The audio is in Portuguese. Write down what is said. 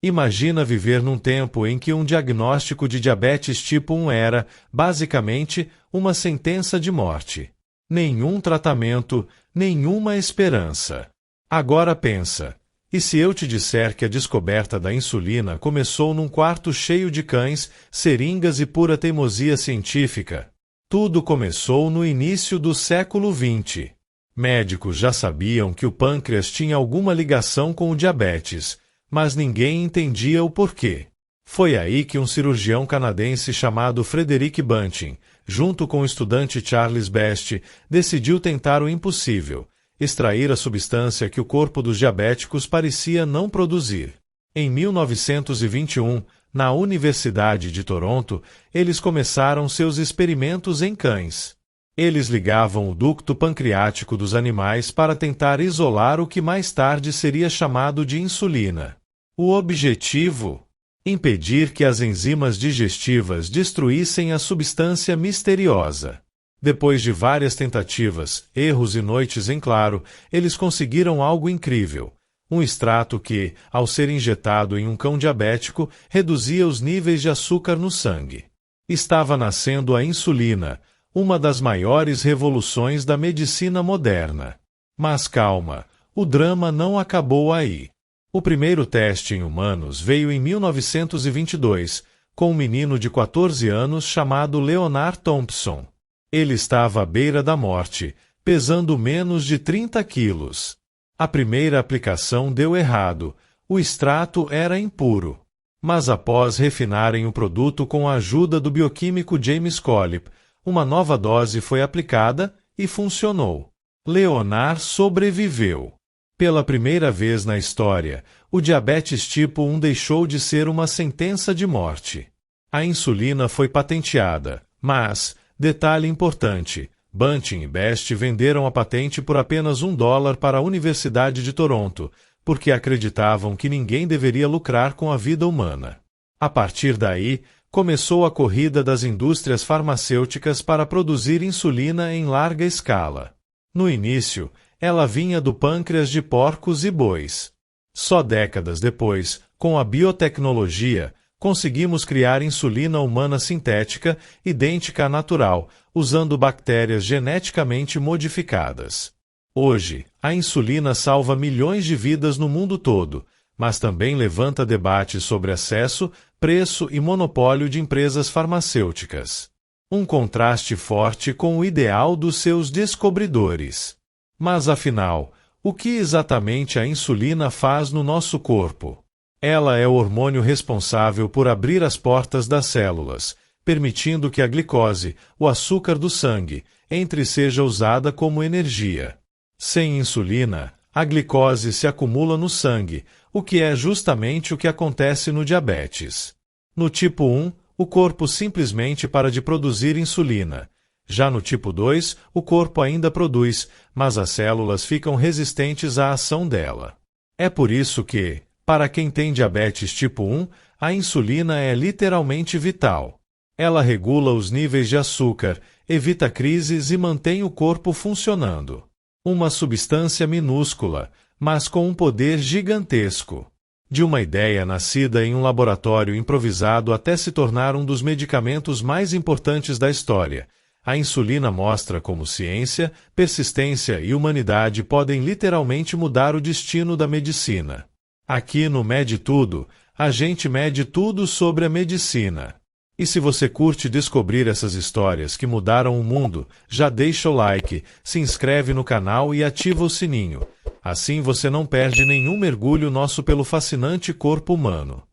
Imagina viver num tempo em que um diagnóstico de diabetes tipo 1 era, basicamente, uma sentença de morte. Nenhum tratamento, nenhuma esperança. Agora pensa, e se eu te disser que a descoberta da insulina começou num quarto cheio de cães, seringas e pura teimosia científica? Tudo começou no início do século XX. Médicos já sabiam que o pâncreas tinha alguma ligação com o diabetes, mas ninguém entendia o porquê. Foi aí que um cirurgião canadense chamado Frederick Banting, junto com o estudante Charles Best, decidiu tentar o impossível: extrair a substância que o corpo dos diabéticos parecia não produzir. Em 1921, na Universidade de Toronto, eles começaram seus experimentos em cães. Eles ligavam o ducto pancreático dos animais para tentar isolar o que mais tarde seria chamado de insulina. O objetivo? Impedir que as enzimas digestivas destruíssem a substância misteriosa. Depois de várias tentativas, erros e noites em claro, eles conseguiram algo incrível. Um extrato que, ao ser injetado em um cão diabético, reduzia os níveis de açúcar no sangue. Estava nascendo a insulina, uma das maiores revoluções da medicina moderna. Mas calma, o drama não acabou aí. O primeiro teste em humanos veio em 1922, com um menino de 14 anos chamado Leonard Thompson. Ele estava à beira da morte, pesando menos de 30 quilos. A primeira aplicação deu errado, o extrato era impuro. Mas após refinarem o produto com a ajuda do bioquímico James Collip, uma nova dose foi aplicada e funcionou. Leonard sobreviveu. Pela primeira vez na história, o diabetes tipo 1 deixou de ser uma sentença de morte. A insulina foi patenteada, mas, detalhe importante, Banting e Best venderam a patente por apenas $1 para a Universidade de Toronto, porque acreditavam que ninguém deveria lucrar com a vida humana. A partir daí, começou a corrida das indústrias farmacêuticas para produzir insulina em larga escala. No início, ela vinha do pâncreas de porcos e bois. Só décadas depois, com a biotecnologia, conseguimos criar insulina humana sintética, idêntica à natural, usando bactérias geneticamente modificadas. Hoje, a insulina salva milhões de vidas no mundo todo, mas também levanta debates sobre acesso, preço e monopólio de empresas farmacêuticas. Um contraste forte com o ideal dos seus descobridores. Mas afinal, o que exatamente a insulina faz no nosso corpo? Ela é o hormônio responsável por abrir as portas das células, permitindo que a glicose, o açúcar do sangue, entre e seja usada como energia. Sem insulina, a glicose se acumula no sangue, o que é justamente o que acontece no diabetes. No tipo 1, o corpo simplesmente para de produzir insulina. Já no tipo 2, o corpo ainda produz, mas as células ficam resistentes à ação dela. É por isso que, para quem tem diabetes tipo 1, a insulina é literalmente vital. Ela regula os níveis de açúcar, evita crises e mantém o corpo funcionando. Uma substância minúscula, mas com um poder gigantesco. De uma ideia nascida em um laboratório improvisado até se tornar um dos medicamentos mais importantes da história, a insulina mostra como ciência, persistência e humanidade podem literalmente mudar o destino da medicina. Aqui no Mede Tudo, a gente mede tudo sobre a medicina. E se você curte descobrir essas histórias que mudaram o mundo, já deixa o like, se inscreve no canal e ativa o sininho. Assim você não perde nenhum mergulho nosso pelo fascinante corpo humano.